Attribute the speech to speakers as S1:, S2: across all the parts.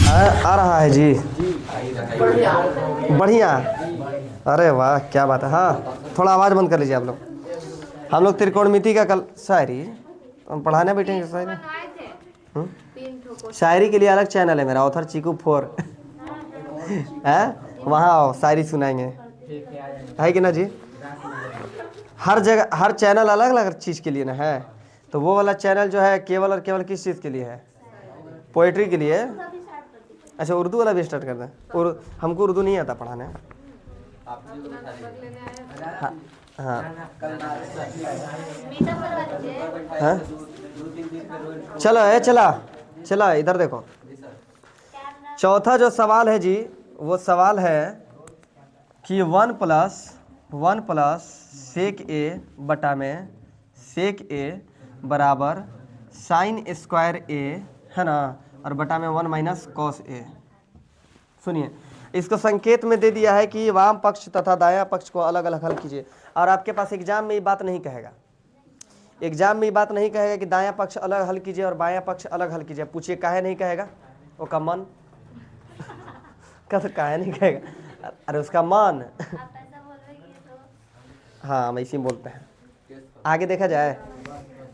S1: आ रहा है जी। बढ़िया। अरे वाह क्या बात है। हाँ थोड़ा आवाज़ बंद कर लीजिए आप लोग। हम लोग त्रिकोणमिति का कल शायरी हम पढ़ाने बैठेंगे शायरी। शायरी के लिए अलग चैनल है मेरा, ऑथर चीकू 4 है, वहाँ आओ शायरी सुनाएंगे, है कि ना जी। हर जगह हर चैनल अलग अलग चीज़ के लिए ना है। तो वो वाला चैनल जो है केवल और केवल किस चीज़ के लिए है? पोइट्री के लिए। अच्छा उर्दू वाला भी स्टार्ट कर दें। हमको उर्दू नहीं आता पढ़ाने। हाँ हाँ हाँ चलो है चला चला इधर देखो। चौथा जो सवाल है जी, वो सवाल है कि 1 + सेक ए बटा में सेक ए बराबर साइन स्क्वायर ए, है ना, और बटा में 1 - कॉस ए। सुनिए, इसको संकेत में दे दिया है कि वाम पक्ष तथा दायां पक्ष को अलग अलग हल कीजिए। और आपके पास एग्जाम में ये बात नहीं कहेगा, एग्जाम में ये बात नहीं कहेगा कि दायां पक्ष अलग हल कीजिए और बायां पक्ष अलग हल कीजिए। पूछिए काहे नहीं कहेगा? वो का मन काहे नहीं कहेगा? अरे उसका मन। हाँ हम ऐसे ही बोलते हैं, आगे देखा जाए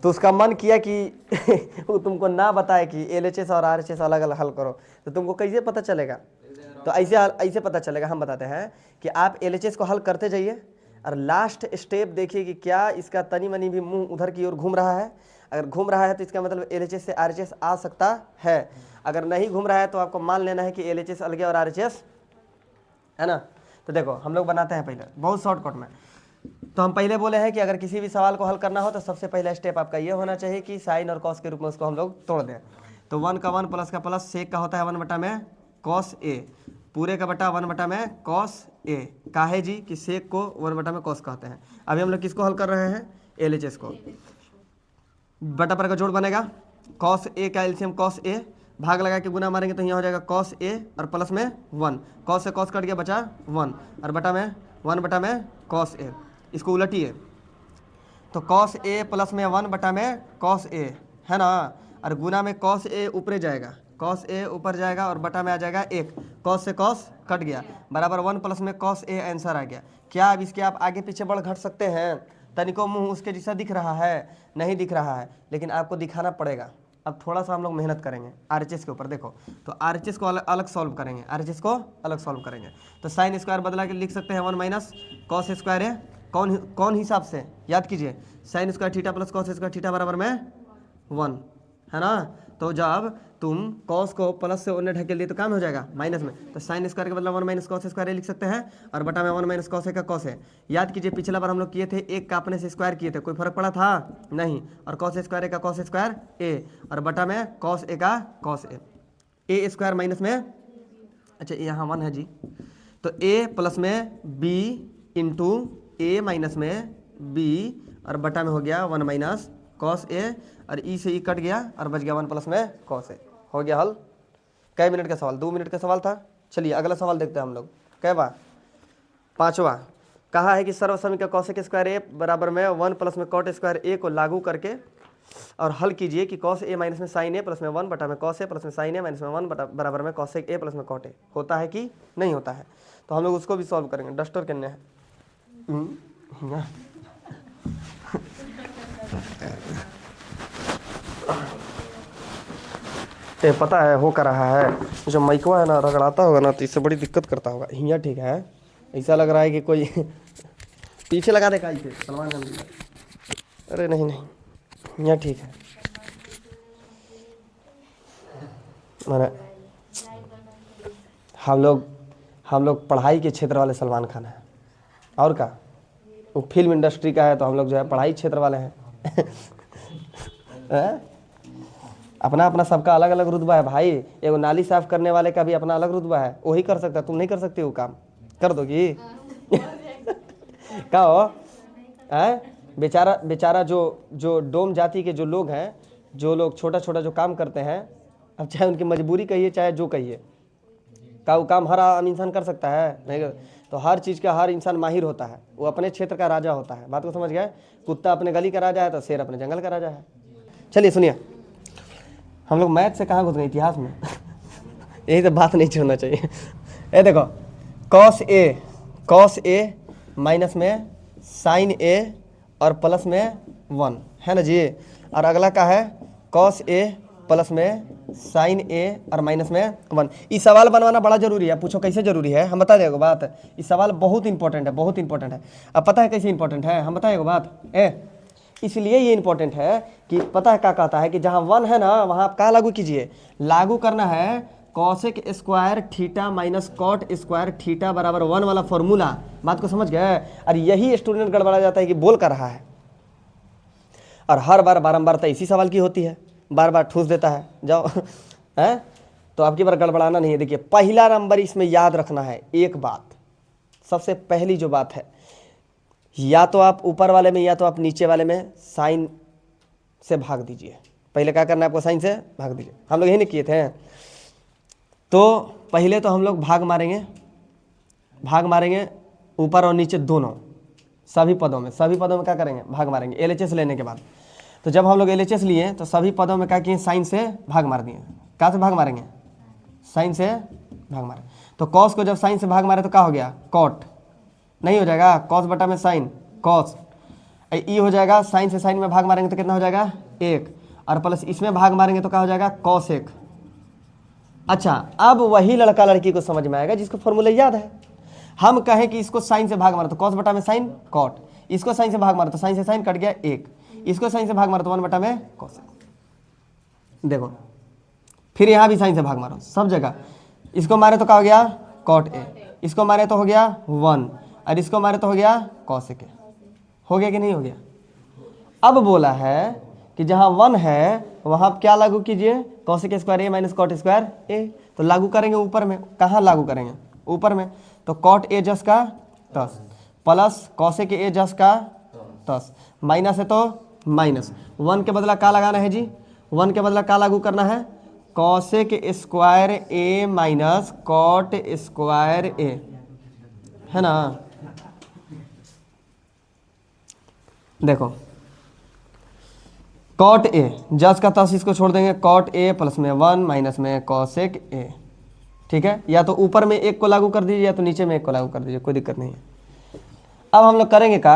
S1: तो उसका मन किया कि वो तुमको ना बताए कि LHS और RHS अलग अलग हल करो, तो तुमको कैसे पता चलेगा? तो ऐसे पता चलेगा। हम बताते हैं कि आप LHS को हल करते जाइए और लास्ट स्टेप देखिए कि क्या इसका तनी मनी भी मुंह उधर की ओर घूम रहा है। अगर घूम रहा है तो इसका मतलब LHS से RHS आ सकता है। अगर नहीं घूम रहा है तो आपको मान लेना है कि LHS अलग है और RHS, है ना। तो देखो हम लोग बनाते हैं पहले बहुत शॉर्टकट में। तो हम पहले बोले हैं कि अगर किसी भी सवाल को हल करना हो तो सबसे पहला स्टेप आपका ये होना चाहिए कि साइन और कॉस के रूप में उसको हम लोग तोड़ दें। तो 1 का 1 प्लस का प्लस सेक का होता है 1 बटा में कॉस ए, पूरे का बटा 1 बटा में कॉस ए। काहे जी कि सेक को 1 बटा में कॉस कहते हैं। अभी हम लोग किसको हल कर रहे हैं? LHS को। बटा पर का जोड़ बनेगा, कॉस ए का एलसीएम कॉस ए, भाग लगा के गुना मारेंगे तो यहाँ हो जाएगा कॉस ए और प्लस में 1, कॉस से कॉस कट गया बचा 1 और बटा में 1 बटा में कॉस ए। इसको उलटिए तो कॉस ए प्लस में 1 बटा में कॉस ए, है ना, और गुना में कॉस ए ऊपर जाएगा, कॉस ए ऊपर जाएगा और बटा में आ जाएगा 1, कॉस से कॉस कट गया बराबर 1 प्लस में कॉस ए आंसर आ गया। क्या अब इसके आप आगे पीछे बढ़ घट सकते हैं? तनिको मुंह उसके जैसा दिख रहा है? नहीं दिख रहा है, लेकिन आपको दिखाना पड़ेगा। अब थोड़ा सा हम लोग मेहनत करेंगे RHS के ऊपर। देखो तो RHS को अलग सॉल्व करेंगे, RHS को अलग सॉल्व करेंगे। तो साइन स्क्वायर बदला के लिख सकते हैं 1 - कॉस स्क्वायर है। कौन हिसाब से? याद कीजिए, sine square theta plus cos square theta बराबर में 1, है ना। तो जब तुम कॉस को प्लस से उन्हें ढकेल दिए तो काम हो जाएगा माइनस में। तो साइन स्क्वायर के बदला 1 - कॉस स्क्वायर लिख सकते हैं और बटा में 1 - कॉस का कॉस है। याद कीजिए पिछला बार हम लोग किए थे एक का अपने से स्क्वायर किए थे, कोई फर्क पड़ा था? नहीं। और कॉस स्क्वायर का कॉस स्क्वायर ए और बटा में कॉस ए का कॉस ए स्क्वायर माइनस में, अच्छा यहाँ 1 है जी, तो ए प्लस में बी इंटू ए माइनस में बी और बटा में हो गया 1 - कॉस ए और ई से ई कट गया और बच गया 1 प्लस में कॉस ए। हो गया हल। कै मिनट का सवाल? 2 मिनट का सवाल था। चलिए अगला सवाल देखते हैं हम लोग। कै बार? 5वां। कहा है कि सर्वसमीकरण कॉसेक स्क्वायर ए बराबर में 1 प्लस में कॉट स्क्वायर ए को लागू करके और हल कीजिए कि कॉस ए माइनस में साइन ए प्लस में 1 बटा में कॉस ए प्लस में साइन ए माइनस में 1 बराबर में कॉसेक ए प्लस में कॉट ए। होता है कि नहीं होता है? तो हम लोग उसको भी सॉल्व करेंगे। डस्टर करने हैं। ये पता है हो कर रहा है, जो माइकवा है ना रगड़ाता होगा ना तो इससे बड़ी दिक्कत करता होगा। हिया ठीक है, ऐसा लग रहा है कि कोई पीछे लगा दे काई से सलमान खान जी। अरे नहीं नहीं, हिया ठीक है। मैंने हम लोग पढ़ाई के क्षेत्र वाले सलमान खान हैं। और का वो फिल्म इंडस्ट्री का है, तो हम लोग जो है पढ़ाई क्षेत्र वाले हैं। अपना अपना सबका अलग अलग रुतबा है भाई। एगो नाली साफ करने वाले का भी अपना अलग रुतबा है, वही कर सकता है। तुम नहीं कर सकते वो काम, कर दोगी? क्या हो बेचारा बेचारा जो डोम जाति के जो लोग हैं, जो लोग छोटा छोटा जो काम करते हैं, अब चाहे उनकी मजबूरी कहिए चाहे जो कहिए, का वो काम हर आम इंसान कर सकता है? नहीं। तो हर चीज़ का हर इंसान माहिर होता है, वो अपने क्षेत्र का राजा होता है। बात को समझ गए? कुत्ता अपने गली का राजा है तो शेर अपने जंगल का राजा है। चलिए सुनिए, हम लोग मैथ से कहाँ घुस गए? इतिहास में। यही तो बात नहीं छोड़ना चाहिए। ये देखो कॉस ए माइनस में साइन ए और प्लस में 1 है ना जी। और अगला का है कॉस ए प्लस में साइन ए और माइनस में 1। इस सवाल बनवाना बड़ा जरूरी है। पूछो कैसे जरूरी है, हम बता देगा बात। इस सवाल बहुत इंपॉर्टेंट है, बहुत इंपॉर्टेंट है। अब पता है कैसे इंपॉर्टेंट है, हम बताएगा बात। इसलिए ये इंपॉर्टेंट है कि पता है क्या कहता है कि जहाँ 1 है ना वहाँ आप क्या लागू कीजिए, लागू करना है cosec square theta minus cot square theta बराबर 1 वाला फॉर्मूला। बात को समझ गए। और यही स्टूडेंट गड़बड़ा जाता है कि बोल कर रहा है और हर बार बारंबार तो इसी सवाल की होती है, बार बार ठूस देता है जाओ है। तो आपकी बार गड़बड़ाना नहीं है। देखिए पहला नंबर इसमें याद रखना है एक बात, सबसे पहली जो बात है, या तो आप ऊपर वाले में या तो आप नीचे वाले में साइन से भाग दीजिए। पहले क्या करना है आपको, साइन से भाग दीजिए। हम लोग यही नहीं किए थे। तो पहले तो हम लोग भाग मारेंगे ऊपर और नीचे दोनों, सभी पदों में क्या करेंगे, भाग मारेंगे एलएचएस लेने के बाद। तो जब हम लोग एलएचएस लिए तो सभी पदों में क्या किए, साइन से भाग मार दिए। क्या से भाग मारेंगे, साइन से भाग मारे। तो कॉस को जब साइन से भाग मारे तो क्या हो गया, कॉट नहीं हो जाएगा, कॉस बटा में साइन कॉस। ई हो जाएगा, साइन से साइन में भाग मारेंगे तो कितना हो जाएगा 1, और प्लस इसमें भाग मारेंगे तो क्या हो जाएगा कॉस 1। अच्छा अब वही लड़का लड़की को समझ में आएगा जिसको फॉर्मूला याद है। हम कहें कि इसको साइन से भाग मारो तो कॉस बटा में साइन कॉट, इसको साइन से भाग मारो तो साइन से साइन कट गया 1, इसको साइन से भाग मारो तो 1 बटा में कॉस। देखो फिर यहाँ भी साइन से भाग मारो सब जगह। इसको मारे तो क्या हो गया कॉट ए, इसको मारे तो हो गया 1, और इसको मारे तो हो गया कॉस ए। हो गया कि नहीं हो गया। अब बोला है कि जहाँ 1 है वहाँ आप क्या लागू कीजिए, कॉसेक स्क्वायर ए माइनस कॉट स्क्वायर ए। तो लागू करेंगे ऊपर में, कहाँ लागू करेंगे ऊपर में। तो कॉट ए जस का 10 प्लस कॉसेक ए जस का 10 माइनस है तो माइनस 1 के बदला क्या लगाना है जी, 1 के बदला क्या लागू करना है, कॉसेक स्क्वायर ए माइनस कॉट स्क्वायर ए, है ना। देखो कॉट ए जस का तस इसको छोड़ देंगे, कॉट ए प्लस में 1 माइनस में कॉसेक ए। ठीक है, या तो ऊपर में 1 को लागू कर दीजिए या तो नीचे में 1 को लागू कर दीजिए, कोई दिक्कत नहीं है। अब हम लोग करेंगे क्या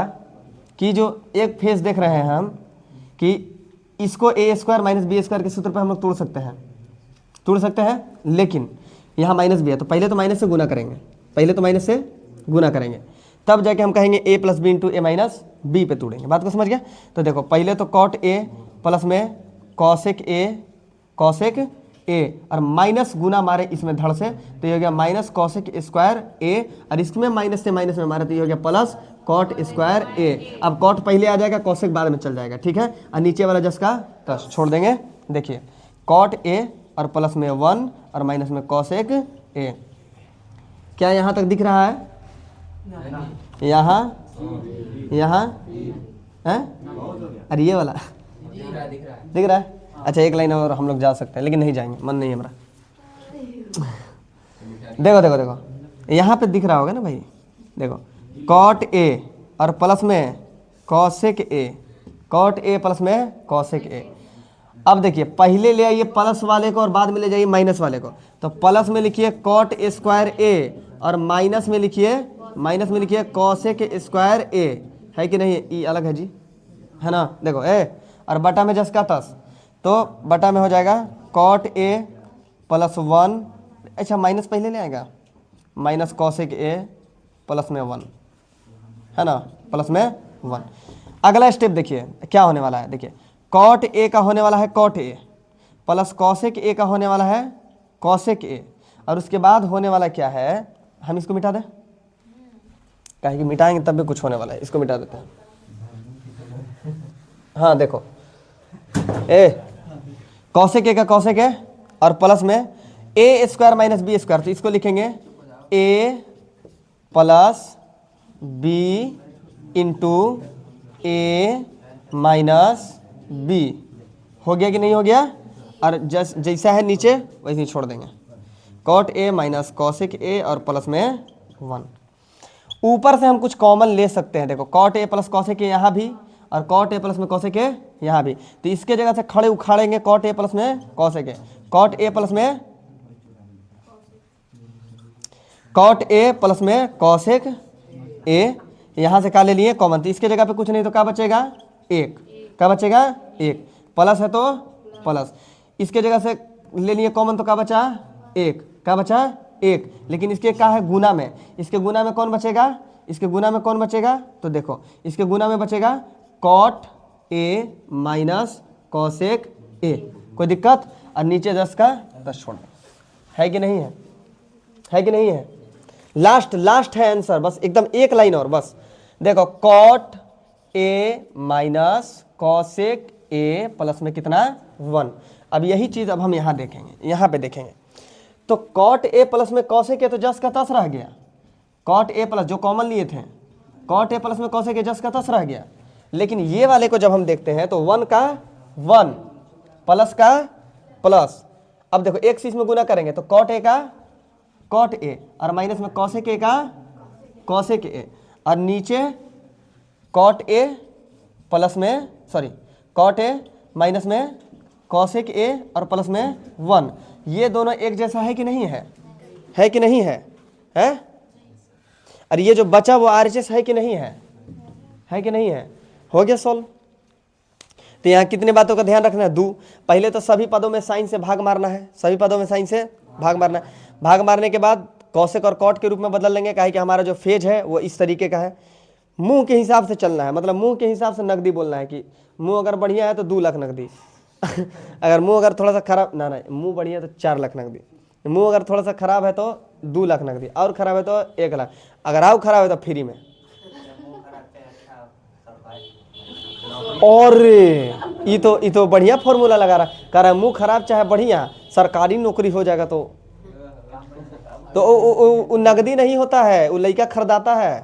S1: कि जो एक फेस देख रहे हैं हम कि इसको ए स्क्वायर माइनस बी स्क्वायर के सूत्र पर हम लोग तोड़ सकते हैं, लेकिन यहाँ माइनस भी है तो पहले तो माइनस से गुना करेंगे, तब जाके हम कहेंगे ए प्लस बी इंटू ए माइनस बी पे तोड़ेंगे। बात को समझ गया। तो देखो पहले तो कॉट ए प्लस में कॉसेक ए और माइनस गुना मारे इसमें धड़ से तो ये हो गया माइनस कॉसेक स्क्वायर ए, और इसमें माइनस से माइनस में मारे तो ये हो गया प्लस कॉट स्क्वायर ए। अब कॉट पहले आ जाएगा, कॉसेक बाद में चल जाएगा। ठीक है, और नीचे वाला जस का तस छोड़ देंगे। देखिए कॉट ए और प्लस में 1 और माइनस में कॉसेक ए। क्या यहाँ तक दिख रहा है, यहाँ है, अरे ये वाला दिख रहा है। अच्छा एक लाइन और हम लोग जा सकते हैं, लेकिन नहीं जाएंगे, मन नहीं है हमारा। देखो यहाँ पे दिख रहा होगा ना भाई। देखो कॉट ए और प्लस में cosec A, cot A plus में कॉसेक ए। अब देखिए पहले ले आइए प्लस वाले को और बाद में ले जाइए माइनस वाले को। तो प्लस में लिखिए कॉट स्क्वायर ए और माइनस में लिखिए कॉसेक स्क्वायर ए, है कि नहीं। ई अलग है जी, है ना। देखो ए और बटा में जस का तस, तो बटा में हो जाएगा कॉट ए प्लस 1, अच्छा माइनस पहले ले आएगा, माइनस कॉसेक ए प्लस में 1, है ना, प्लस में 1। अगला स्टेप देखिए क्या होने वाला है। देखिए कॉट ए का होने वाला है cot A plus cosec A का होने वाला है कॉसेक ए, और उसके बाद होने वाला क्या है, हम इसको मिटा दें, कहे कि मिटाएंगे तब भी कुछ होने वाला है, इसको मिटा देते हैं। हाँ देखो ए कॉसेक ए का कॉसेक ए और प्लस में ए स्क्वायर माइनस बी स्क्वायर, तो इसको लिखेंगे ए प्लस बी इंटू ए माइनस बी। हो गया कि नहीं हो गया। और जैसा है नीचे वैसे ही छोड़ देंगे, cot A minus cosec A और प्लस में 1। ऊपर से हम कुछ कॉमन ले सकते हैं। देखो cot A plus cosec A यहाँ भी और कॉट ए प्लस में कॉसेक ए यहाँ भी, तो इसके जगह से खड़े उखाड़ेंगे कॉट ए प्लस में cosec A, cot A plus में कॉट ए प्लस में कॉसेक ए, यहाँ से क्या ले लिए कॉमन, तो इसके जगह पे कुछ नहीं तो क्या बचेगा एक, क्या बचेगा एक, प्लस है तो प्लस, इसके जगह से ले लिए कॉमन तो क्या बचा एक, क्या बचा एक, लेकिन इसके क्या है गुना में, इसके गुना में कौन बचेगा, इसके गुना में कौन बचेगा, तो देखो इसके गुना में बचेगा cot A minus cosec A, कोई दिक्कत, और नीचे 10 का 10 छोड़, है कि नहीं है कि नहीं है, लास्ट है आंसर, बस एकदम एक लाइन और बस, देखो cot A minus cosec A plus में कितना 1। अब यही चीज अब हम यहाँ देखेंगे, यहाँ पे देखेंगे, तो कॉट ए प्लस में कॉसेक ए तो जस का तस रह गया, कॉट ए प्लस जो कॉमन लिए थे, कॉट ए प्लस में कॉसेक ए जस का तस रह गया, लेकिन ये वाले को जब हम देखते हैं तो 1 का 1 प्लस का प्लस, अब देखो एक से इसमें गुना करेंगे तो कॉट ए का कॉट ए और माइनस में कॉसेक ए का कॉसेक ए, और नीचे कॉट ए प्लस में सॉरी कॉट ए माइनस में कॉसेक ए और प्लस में 1, ये दोनों एक जैसा है कि नहीं है कि नहीं है, और ये जो बचा वो आरएचएस है कि नहीं है कि नहीं है, हो गया सॉल्व। तो यहाँ कितने बातों का ध्यान रखना है, 2, पहले तो सभी पदों में साइन से भाग मारना है, सभी पदों में साइन से भाग मारना है, भाग मारने के बाद कौशिक और कॉट के रूप में बदल लेंगे, काहे कि हमारा जो फेज है वो इस तरीके का है, मुंह के हिसाब से चलना है, मतलब मुंह के हिसाब से नकदी बोलना है कि मुंह अगर बढ़िया है तो 2 लाख नकदी अगर मुंह अगर थोड़ा सा खराब ना मुंह बढ़िया तो 4 लाख नकदी, मुंह अगर थोड़ा सा खराब है तो 2 लाख नकदी, और खराब है तो 1 लाख, अगर आओ खराब है तो फ्री में। और ये तो बढ़िया फॉर्मूला लगा रहा, कह रहा है मुंह खराब चाहे बढ़िया सरकारी नौकरी हो जाएगा तो वो नगदी नहीं होता है, वो लड़का खरीदाता है,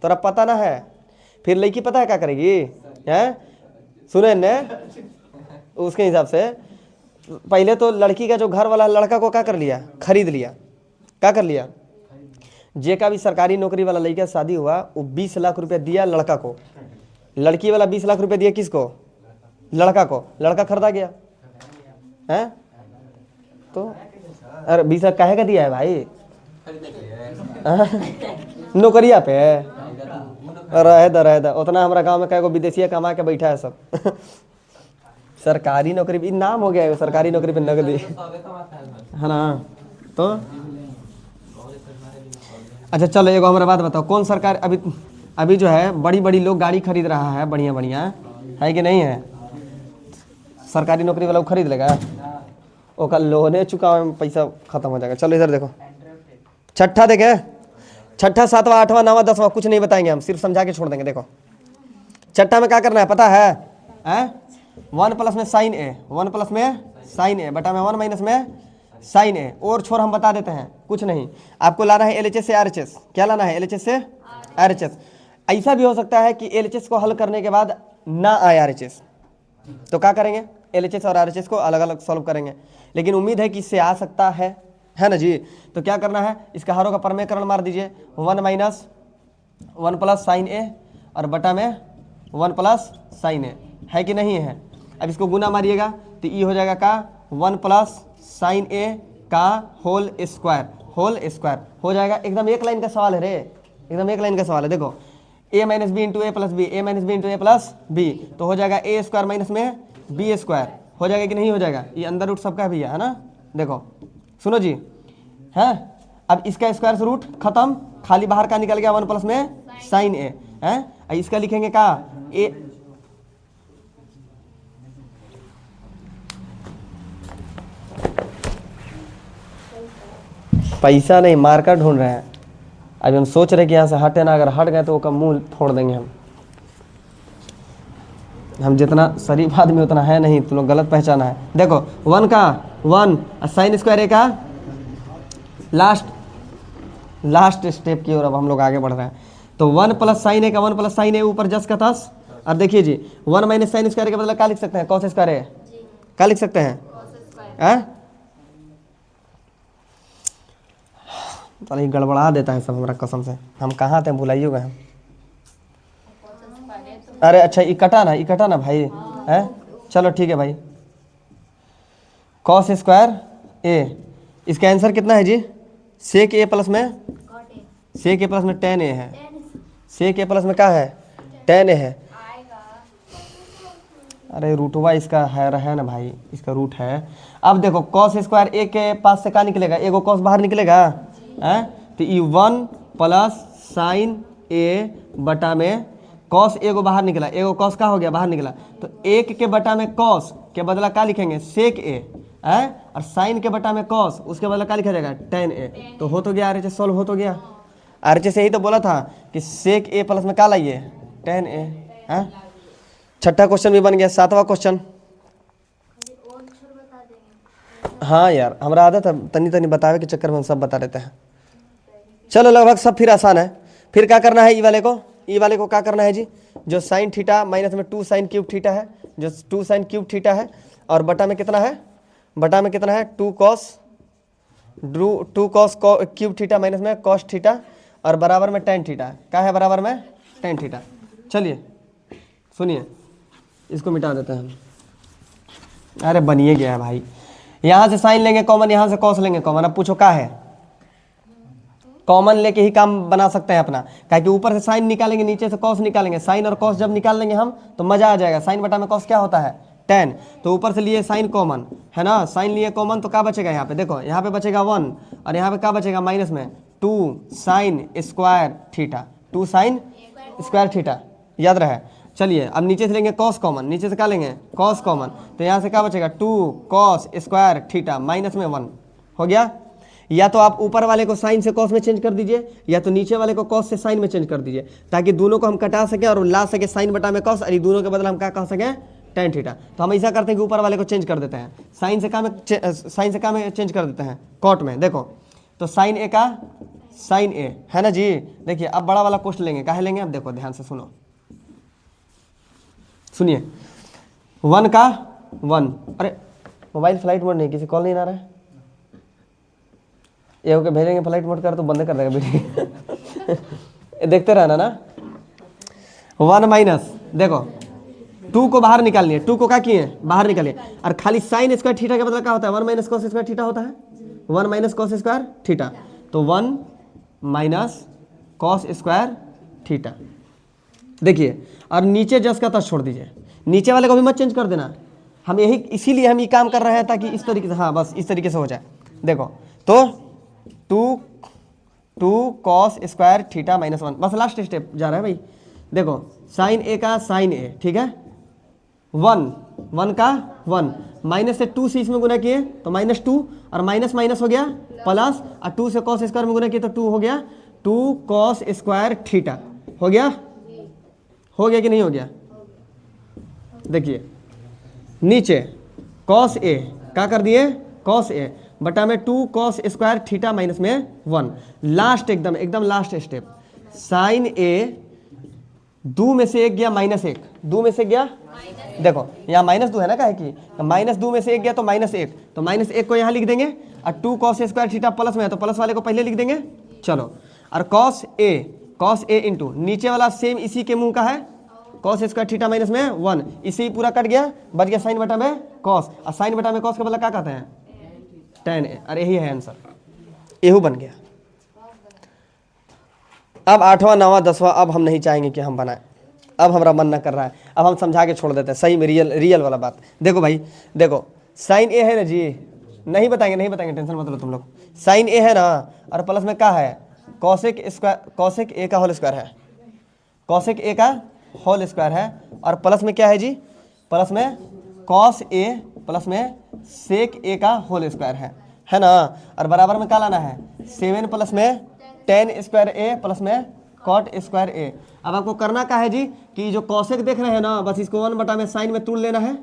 S1: तोरा पता ना है, फिर लड़की पता है क्या करेगी, हैं सुने ने, उसके हिसाब से पहले तो लड़की का जो घर वाला लड़का को क्या कर लिया, खरीद लिया, क्या कर लिया, जे का भी सरकारी नौकरी वाला लड़का शादी हुआ वो 20 लाख रुपया दिया लड़का को, लड़की वाला 20 लाख रुपया दिया किसको, लड़का को, लड़का खरीदा गया है, तो अरे 20 लाख काहे का दिया है भाई, नौकरिया पे रहे दा उतना हमारा गांव में कई विदेशिया कमा के बैठा है सब सरकारी नौकरी भी नाम हो गया है, सरकारी नौकरी पे नगदी है ना। तो अच्छा चलो एगो हमारा बात बताओ, कौन सरकार अभी जो है बड़ी बड़ी लोग गाड़ी खरीद रहा है, बढ़िया बढ़िया है कि नहीं है, सरकारी नौकरी वाला वो खरीद लेगा, ओका लोने चुकावे में पैसा खत्म हो जाएगा। चलो इधर देखो, छठा देखे, छठा 7वां 8वां 9वां 10वां कुछ नहीं बताएंगे हम, सिर्फ समझा के छोड़ देंगे। देखो छठा में क्या करना है पता है, 1 प्लस में साइन ए, 1 प्लस में साइन ए बटा में 1 माइनस में साइन ए, और छोड़ हम बता देते हैं कुछ नहीं, आपको लाना है एलएचएस से आरएचएस, क्या लाना है एलएचएस से आरएचएस। ऐसा भी हो सकता है कि एलएचएस को हल करने के बाद ना आए आरएचएस, तो क्या करेंगे, एलएचएस और आरएचएस को अलग अलग सॉल्व करेंगे, लेकिन उम्मीद है कि इससे आ सकता है ना जी। तो क्या करना है, इसका हरों का परमेकरण मार दीजिए, 1 माइनस 1 प्लस साइन ए और बटा में 1 प्लस साइन ए, है कि नहीं है। अब इसको गुना मारिएगा तो ये हो जाएगा का 1 प्लस साइन ए का होल स्क्वायर हो जाएगा। एकदम एक लाइन का सवाल है रे, एकदम एक लाइन का सवाल है। देखो a minus B into A plus B, A minus B into A plus B, तो हो जाएगा ए स्क्वायर माइनस में बी स्क्वायर, हो जाएगा कि नहीं हो जाएगा, ये अंदर रूट सबका भी है ना। देखो सुनो जी, है अब इसका स्क्वायर से रूट खत्म, खाली बाहर का निकल गया 1 प्लस में साइन ए है, इसका लिखेंगे का ए, पैसा नहीं मार्कर ढूंढ रहे हैं, अभी हम सोच रहे कि यहाँ से हटे ना, अगर हट गए तो उसका मुंह फोड़ देंगे हम जितना शरीफ आदमी उतना है नहीं, तुम लोग गलत पहचाना है। देखो 1 का 1 साइन स्क्वायर ए का लास्ट स्टेप की ओर अब हम लोग आगे बढ़ रहे हैं। तो 1 प्लस साइन ए का 1 प्लस साइन ए ऊपर जस का तस, अब देखिए जी 1 माइनस साइन स्क्वायर के बदला क्या लिख सकते हैं, कॉस स्क्वायर है, क्या लिख सकते हैं, चलिए गड़बड़ा देता है सब हमारा कसम से, हम कहाँ थे भुलाइएगा हम। अरे अच्छा इकट्ठा ना भाई है, चलो ठीक है भाई, कॉस स्क्वायर ए, इसका आंसर कितना है जी, सेक ए प्लस में सेक ए प्लस में टेन ए है, सेक ए प्लस में क्या है, टेन ए है। अरे रूटवा इसका है ना भाई, इसका रूट है। अब देखो कॉस स्क्वायर ए के पास से क्या निकलेगा, एगो कॉस बाहर निकलेगा है, तो ये 1 प्लस साइन ए बटा में कॉस एगो बाहर निकला, एगो कॉस का हो गया बाहर निकला, तो 1 के बटा में कॉस के बदला क्या लिखेंगे, सेक ए है, और साइन के बटा में कॉस उसके बदला क्या लिखा जाएगा, टेन ए। तो हो तो गया आरएचएस सॉल्व हो तो गया। आरएचएस यही तो बोला था कि सेक ए प्लस में क्या लाइए, टेन ए है। छठा क्वेश्चन भी बन गया। सातवां क्वेश्चन, हाँ यार हमारा आदत है तनी तनी बतावे के चक्कर में हम सब बता देते हैं। चलो लगभग सब फिर आसान है। फिर क्या करना है, ई वाले को क्या करना है जी, जो साइन थीटा माइनस में 2 साइन क्यूब थीटा है, जो 2 साइन क्यूब थीटा है, और बटा में कितना है, बटा में कितना है 2 कॉस क्यूब थीटा माइनस में कॉस थीटा, और बराबर में टेन थीटा। क्या है बराबर में टेन थीटा। चलिए सुनिए, इसको मिटा देते हैं हम। अरे बनिए गया है भाई, यहाँ से साइन लेंगे कॉमन, यहाँ से कॉस लेंगे कॉमन। अब पूछो क्या है, कॉमन लेके ही काम बना सकते हैं अपना, क्या कि ऊपर से साइन निकालेंगे नीचे से कॉस निकालेंगे। साइन और कॉस जब निकाल लेंगे हम तो मजा आ जाएगा। साइन बटा में कॉस क्या होता है, टेन, तो ऊपर से लिए साइन कॉमन है ना, साइन लिए कॉमन, तो क्या बचेगा यहाँ पे, देखो यहाँ पे बचेगा 1, और यहाँ पे क्या बचेगा माइनस में 2 sine square theta, 2 sine square theta, याद रहे। चलिए अब नीचे से लेंगे कॉस कॉमन, नीचे से क्या लेंगे कॉस कॉमन, तो यहाँ से क्या बचेगा 2 कॉस स्क्वायर थीटा माइनस में 1 हो गया। या तो आप ऊपर वाले को साइन से कॉस में चेंज कर दीजिए, या तो नीचे वाले को कॉस से साइन में चेंज कर दीजिए, ताकि दोनों को हम कटा सकें और ला सके साइन बटा में कॉस, और दोनों के बदले हम क्या कह सकें, टेन थीटा। तो हम ऐसा करते हैं कि ऊपर वाले को चेंज कर देते हैं, साइन से क्या में चेंज कर देते हैं, कॉट में। देखो तो साइन ए का साइन ए है ना जी। देखिए अब बड़ा वाला कोष्ट लेंगे, काहे लेंगे, अब देखो ध्यान से सुनो, सुनिए 1 का 1, अरे मोबाइल फ्लाइट मोड नहीं, किसी कॉल नहीं आ रहा है, ये होके भेजेंगे फ्लाइट मोड कर तो बंद कर देगा वीडियो देखते रहना ना। 1 माइनस, देखो 2 को बाहर निकालनी है, 2 को क्या किए बाहर निकालिए, और खाली साइन स्क्वायर थीटा का मतलब क्या होता है, 1 माइनस कॉस स्क्वायर थीटा होता है, 1 माइनस कॉस स्क्वायर थीटा, तो 1 माइनस कॉस स्क्वायर थीटा। देखिए और नीचे जस का तस छोड़ दीजिए, नीचे वाले को भी मत चेंज कर देना, हम यही इसीलिए हम ये काम कर रहे हैं ताकि इस तरीके से, हाँ बस इस तरीके से हो जाए। देखो तो 2 कॉस स्क्वायर थीटा माइनस 1, बस लास्ट स्टेप जा रहा है भाई। देखो साइन ए का साइन ए, ठीक है, 1 का 1 माइनस से 2 से इसमें गुना किए तो -2, और माइनस माइनस हो गया प्लस, और 2 से कॉस स्क्वायर में गुना किए तो 2 हो गया, 2 कॉस स्क्वायर थीटा हो गया कि नहीं हो गया। देखिए नीचे कॉस ए क्या कर दिए, कॉस ए बटा में 2 कॉस स्क्वायर थीटा माइनस में 1, लास्ट एकदम लास्ट स्टेप, साइन ए 2 में से 1 गया -1, 2 में से गया, देखो यहाँ -2 है ना, क्या है कि -2 में से 1 गया तो -1, तो -1 को यहाँ लिख देंगे, और 2 कॉस स्क्वायर थीटा प्लस में है तो प्लस वाले को पहले लिख देंगे। चलो और कॉस ए इंटू नीचे वाला सेम इसी के मुंह का है, कॉस स्क्वायर थीटा माइनस में 1, इसी पूरा कट गया, बच गया साइन बटा में कॉस, और साइन बटा में कॉस का मतलब क्या कहते हैं, टेन ए। अरे यही है आंसर, एहू बन गया। अब 8वां 9वां 10वां अब हम नहीं चाहेंगे कि हम बनाएं, अब हमारा मन ना कर रहा है, अब हम समझा के छोड़ देते हैं सही में, रियल वाला बात। देखो भाई देखो साइन ए है ना जी, नहीं बताएंगे टेंशन मत लो तुम लोग, साइन ए है ना, और प्लस में क्या है, कॉसेक ए का होल स्क्वायर है, कॉसेक ए का होल स्क्वायर है, और प्लस में क्या है जी, प्लस में कॉस ए प्लस में सेक ए का होल स्क्वायर है ना, और बराबर में क्या लाना है, 7 प्लस में टेन स्क्वायर ए प्लस में कॉट स्क्वायर ए। अब आपको करना क्या है जी, कि जो कॉसेक देख रहे हैं ना, बस इसको 1 बटा में साइन में तोड़ लेना है,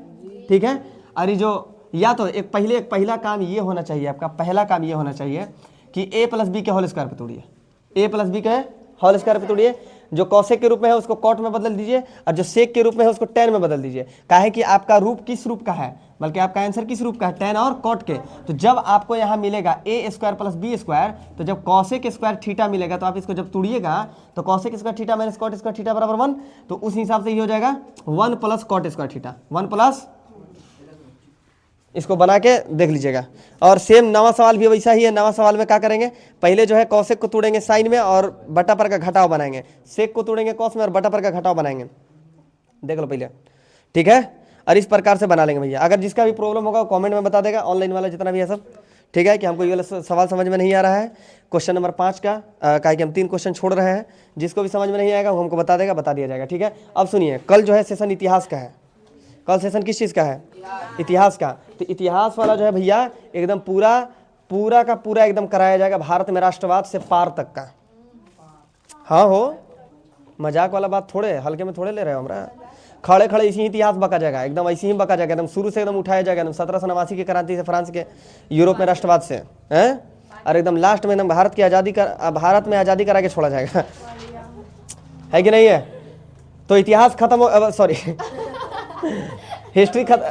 S1: ठीक है। और ये जो या तो एक पहला काम ये होना चाहिए, आपका पहला काम ये होना चाहिए कि a प्लस बी के होल स्क्वायर पे तोड़िए, a प्लस बी के होल स्क्वायर पे तोड़िए, जो कॉसेक के रूप में है उसको कॉट में बदल दीजिए, और जो सेक के रूप में है उसको टेन में बदल दीजिए। काहे कि आपका रूप किस रूप का है, बल्कि आपका आंसर किस रूप का है, टेन और कॉट के। तो जब आपको यहाँ मिलेगा ए स्क्वायर प्लस बी स्क्वायर, तो जब कॉसेक स्क्वायर थीटा मिलेगा तो आप इसको जब तोड़िएगा तो cosec square theta minus cot square theta बराबर 1, तो उस हिसाब से ये हो जाएगा 1 plus cot square theta, 1 plus इसको बना के देख लीजिएगा। और सेम नवा सवाल भी वैसा ही है। नवा सवाल में क्या करेंगे, पहले जो है कौशिक को तोड़ेंगे साइन में और बटा पर का घटाव बनाएंगे, सेक को तोड़ेंगे कौस में और बटा पर का घटाव बनाएंगे। देख लो पहले, ठीक है। और इस प्रकार से बना लेंगे भैया। अगर जिसका भी प्रॉब्लम होगा कमेंट में बता देगा, ऑनलाइन वाला जितना भी है सब, ठीक है। कि हमको ये वाला सवाल समझ में नहीं आ रहा है, क्वेश्चन नंबर 5 का, क्या कि हम 3 क्वेश्चन छोड़ रहे हैं। जिसको भी समझ में नहीं आएगा वो हमको बता देगा, बता दिया जाएगा, ठीक है। अब सुनिए, कल जो है सेशन इतिहास का है। कल सेशन किस चीज़ का है? इतिहास का। तो इतिहास वाला जो है भैया एकदम पूरा पूरा का पूरा एकदम कराया जाएगा, भारत में राष्ट्रवाद से पार तक का। हाँ हो, मजाक वाला बात थोड़े हल्के में थोड़े ले रहे हो हमरा। खड़े खड़े इसी इतिहास बका जाएगा, एकदम ऐसे ही बका जाएगा, एकदम शुरू से एकदम उठाया जाएगा, एकदम 1789 की क्रांति से, फ्रांस के यूरोप में राष्ट्रवाद से, हैं। और एकदम लास्ट में एकदम भारत में आज़ादी करा के छोड़ा जाएगा, है कि नहीं है? तो इतिहास खत्म हो, सॉरी हिस्ट्री खत्म,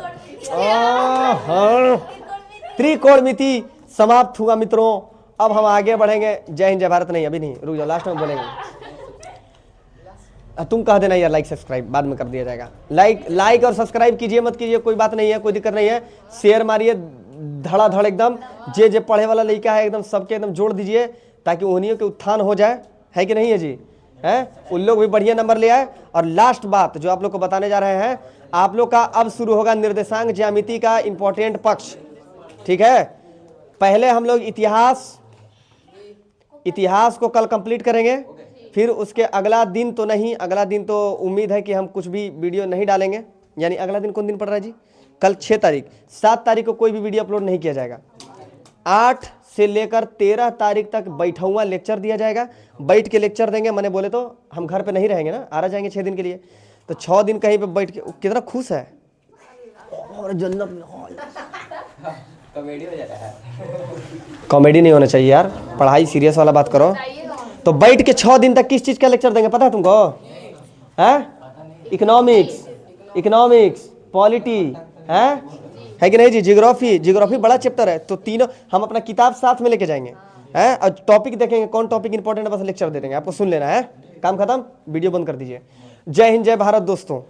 S1: त्रिकोणमिति समाप्त हुआ मित्रों। अब हम आगे बढ़ेंगे। जय हिंद जय भारत। नहीं अभी नहीं, रुक जाओ, लास्ट में बोलेंगे। तुम कह देना यार, लाइक सब्सक्राइब बाद में कर दिया जाएगा। लाइक और सब्सक्राइब कीजिए, मत कीजिए, कोई बात नहीं है, कोई दिक्कत नहीं है। शेयर मारिए धड़ाधड़ एकदम, जे पढ़े वाला लड़का है एकदम सबके एकदम जोड़ दीजिए, ताकि उन्हीं के उत्थान हो जाए, है कि नहीं है जी? है, उन लोग भी बढ़िया नंबर ले आए। और लास्ट बात जो आप लोग को बताने जा रहे हैं, आप लोग का अब शुरू होगा निर्देशांक ज्यामिति का इंपॉर्टेंट पक्ष, ठीक है। पहले हम लोग इतिहास को कल कंप्लीट करेंगे, फिर उसके अगला दिन तो नहीं, अगला दिन तो उम्मीद है कि हम कुछ भी वीडियो नहीं डालेंगे। यानी अगला दिन कौन दिन पड़ रहा है जी? कल 6 तारीख। 7 तारीख को कोई भी वीडियो अपलोड नहीं किया जाएगा। 8 से लेकर 13 तारीख तक बैठा लेक्चर दिया जाएगा। बैठ के लेक्चर देंगे, मैंने बोले तो हम घर पे नहीं रहेंगे ना, आ जाएंगे 6 दिन के लिए। तो 6 दिन कहीं पे बैठ के, कितना खुश है और जन्नत में।
S2: कॉमेडी हो जाता है।
S1: कॉमेडी नहीं होना चाहिए यार, पढ़ाई सीरियस वाला बात करो। तो बैठ के 6 दिन तक किस चीज़ का लेक्चर देंगे पता है तुमको? है इकोनॉमिक्स, पॉलिटी, है कि नहीं जी? जियोग्राफी बड़ा चैप्टर है। तो तीनों हम अपना किताब साथ में लेके जाएंगे, हैं, और टॉपिक देखेंगे कौन टॉपिक इंपॉर्टेंट है, बस लेक्चर दे देंगे, आपको सुन लेना है, काम खत्म, वीडियो बंद कर दीजिए। जय हिंद जय भारत दोस्तों।